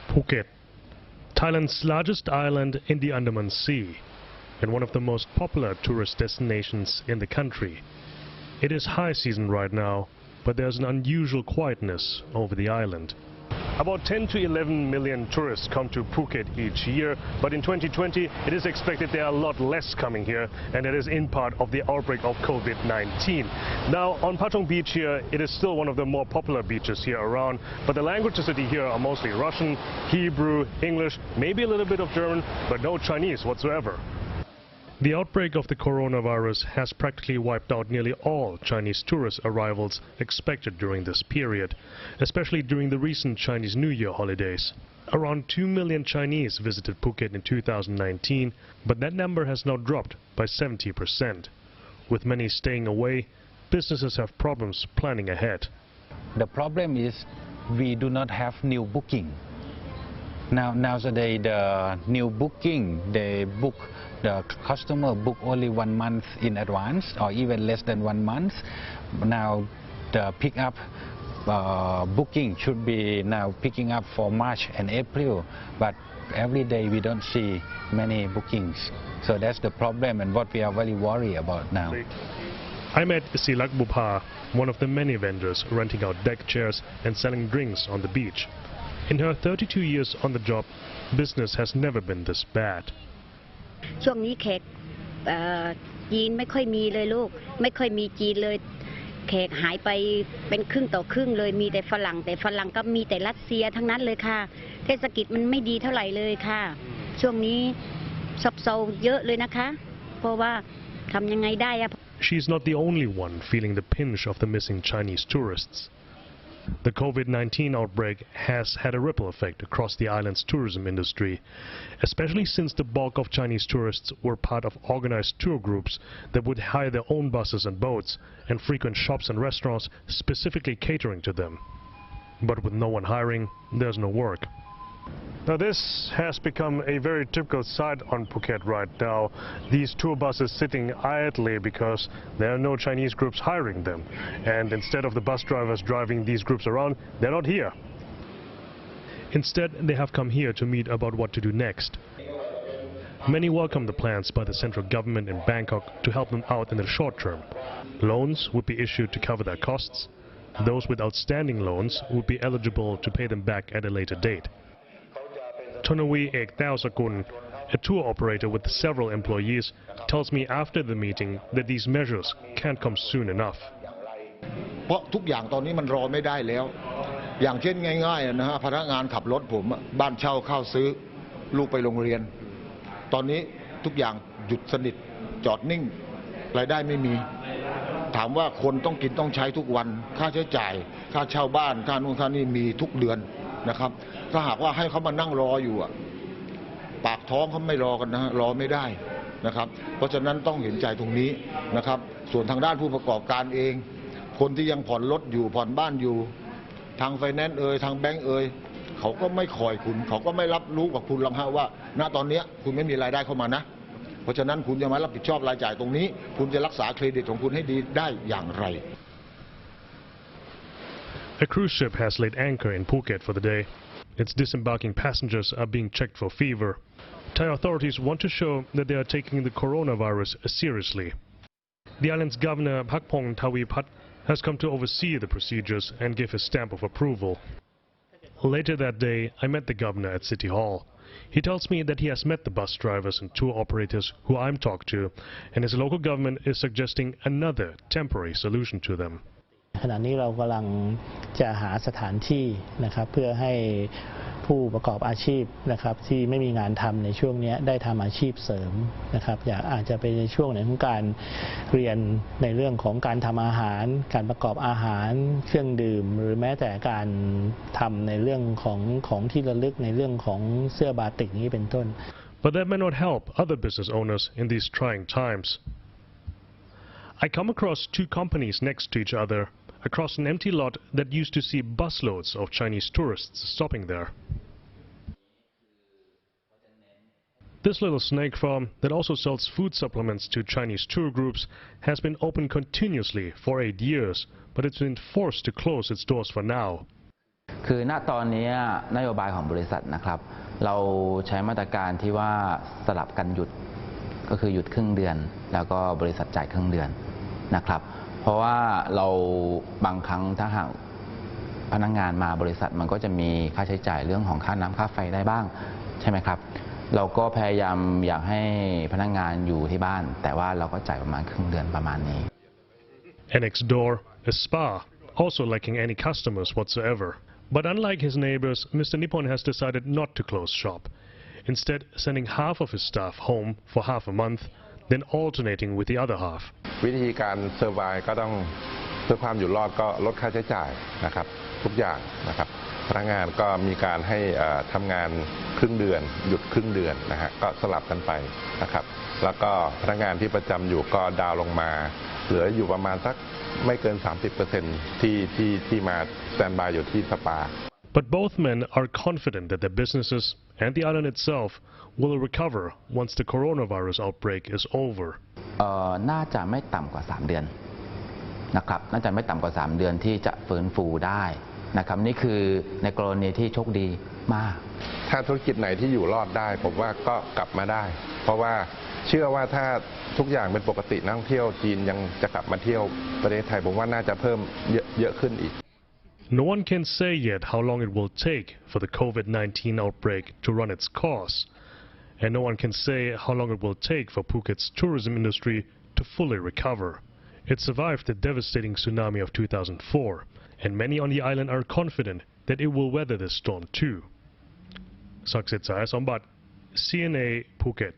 Phuket, Thailand's largest island in the Andaman Sea, and one of the most popular tourist destinations in the country. It is high season right now, but there's an unusual quietness over the island. About 10 to 11 million tourists come to Phuket each year, but in 2020 it is expected there are a lot less coming here, and it is in part of the outbreak of COVID-19. Now on Patong Beach here, it is still one of the more popular beaches here around, but the languages here are mostly Russian, Hebrew, English, maybe a little bit of German, but no Chinese whatsoever. The outbreak of the coronavirus has practically wiped out nearly all Chinese tourist arrivals expected during this period, especially during the recent Chinese New Year holidays. Around 2 million Chinese visited Phuket in 2019, but that number has now dropped by 70%. With many staying away, businesses have problems planning ahead. The problem is we do not have new booking. Nowadays the new booking, the customer book only 1 month in advance or even less than 1 month. Now the pick-up booking should be now picking up for March and April, but every day we don't see many bookings. So that's the problem and what we are very worried about now. I met Silak Bupha, one of the many vendors renting out deck chairs and selling drinks on the beach. In her 32 years on the job, business has never been this bad. ช่วงนี้แขกจีนไม่ค่อยมีเลยลูกไม่ค่อยมีจีนเลยแขกหายไปเป็นครึ่งต่อครึ่งเลยมีแต่ฝรั่งก็มีแต่รัสเซียทั้งนั้นเลยค่ะเทศกิจมันไม่ดีเท่าไหร่เลยค่ะช่วงนี้ซบเซาเยอะเลยนะคะเพราะว่าทำยังไงได้อะ She's not the only one feeling the pinch of the missing Chinese tourists. The COVID-19 outbreak has had a ripple effect across the island's tourism industry, especially since the bulk of Chinese tourists were part of organized tour groups that would hire their own buses and boats and frequent shops and restaurants specifically catering to them. But with no one hiring, there's no work. Now this has become a very typical sight on Phuket right now. These tour buses sitting idly because there are no Chinese groups hiring them. And instead of the bus drivers driving these groups around, they're not here. Instead, they have come here to meet about what to do next. Many welcome the plans by the central government in Bangkok to help them out in the short term. Loans would be issued to cover their costs. Those with outstanding loans would be eligible to pay them back at a later date. Tonawi Ektaosakun, a tour operator with several employees, tells me after the meeting that these measures can't come soon enough. เพราะทุกอย่างตอนนี้มันรอไม่ได้แล้วอย่างเช่นง่ายๆนะฮะพนักงานขับรถผมบ้านเช่าข้าวซื้อลูกไปโรงเรียนตอนนี้ทุกอย่างหยุดสนิทจอดนิ่งรายได้ไม่มีถามว่าคนต้องกินต้องใช้ทุกวันค่าใช้จ่ายค่าเช่าบ้านค่านู่นค่านี่มีทุกเดือนนะครับถ้าหากว่าให้เขามานั่งรออยู่ปากท้องเขาไม่รอกันนะฮะรอไม่ได้นะครับเพราะฉะนั้นต้องเห็นใจตรงนี้นะครับส่วนทางด้านผู้ประกอบการเองคนที่ยังผ่อนรถอยู่ผ่อนบ้านอยู่ทางไฟแนนซ์ทางแบงก์เขาก็ไม่คอยคุณเขาก็ไม่รับรู้กับคุณหรอกฮะว่าณตอนนี้คุณไม่มีรายได้เข้ามานะเพราะฉะนั้นคุณจะมารับผิดชอบรายจ่ายตรงนี้คุณจะรักษาเครดิตของคุณให้ดีได้อย่างไร A cruise ship has laid anchor in Phuket for the day. Its disembarking passengers are being checked for fever. Thai authorities want to show that they are taking the coronavirus seriously. The island's governor Phakphong Thavipat has come to oversee the procedures and give his stamp of approval. Later that day, I met the governor at City Hall. He tells me that he has met the bus drivers and tour operators who I'm talked to, and his local government is suggesting another temporary solution to them. ขณะนี้เรากำลังจะหาสถานที่นะครับเพื่อให้ผู้ประกอบอาชีพนะครับที่ไม่มีงานทำในช่วงนี้ได้ทำอาชีพเสริมนะครับอาจจะเป็นในช่วงของการเรียนในเรื่องของการทำอาหารการประกอบอาหารเครื่องดื่มหรือแม้แต่การทำในเรื่องของที่ระลึกในเรื่องของเสื้อบาติกนี้เป็นต้น But that may not help other business owners in these trying times. I come across two companies next to each other across an empty lot that used to see busloads of Chinese tourists stopping there. This little snake farm that also sells food supplements to Chinese tour groups has been open continuously for 8 years, but it's been forced to close its doors for now. คือณตอนนี้นโยบายของบริษัทนะครับเราใช้มาตรการที่ว่าสลับกันหยุดก็คือหยุดครึ่งเดือนแล้วก็บริษัทจ่ายครึ่งเดือนนะครับเพราะว่าเราบางครั้งถ้าหากพนักงานมาบริษัทมันก็จะมีค่าใช้จ่ายเรื่องของค่าน้ำค่าไฟได้บ้างใช่ไหมครับเราก็พยายามอยากให้พนักงานอยู่ที่บ้านแต่ว่าเราก็จ่ายประมาณครึ่งเดือนประมาณนี้ And next door, a spa, also lacking any customers whatsoever. But unlike his neighbors, Mr. Nippon has decided not to close shop, instead sending half of his staff home for half a month, then alternating with the other half. วิธีการเซอร์ไวก็ต้องเพื่อความอยู่รอดก็ลดค่าใช้จ่ายนะครับทุกอย่างนะครับพนักงานก็มีการให้ทำงานครึ่งเดือนหยุดครึ่งเดือนนะฮะก็สลับกันไปนะครับแล้วก็พนักงานที่ประจำอยู่ก็ดาวลงมาเหลืออยู่ประมาณสักไม่เกิน 30% ที่มาสแตนบายอยู่ที่สปา But both men are confident that their businesses and the island itself will recover once the coronavirus outbreak is over. น่าจะไม่ต่ำกว่า3 เดือนนะครับน่าจะไม่ต่ำกว่า3 เดือนที่จะฟื้นฟูได้นะครับนี่คือในกรณีที่โชคดีมากถ้าธุรกิจไหนที่อยู่รอดได้ผมว่าก็กลับมาได้เพราะว่าเชื่อว่าถ้าทุกอย่างเป็นปกตินักท่องเที่ยวจีนยังจะกลับมาเที่ยวประเทศไทยผมว่าน่าจะเพิ่มเยอะขึ้นอีก No one can say yet how long it will take for the COVID-19 outbreak to run its course, and no one can say how long it will take for Phuket's tourism industry to fully recover. It survived the devastating tsunami of 2004, and many on the island are confident that it will weather this storm too. Saksit Saya Sombat, CNA Phuket.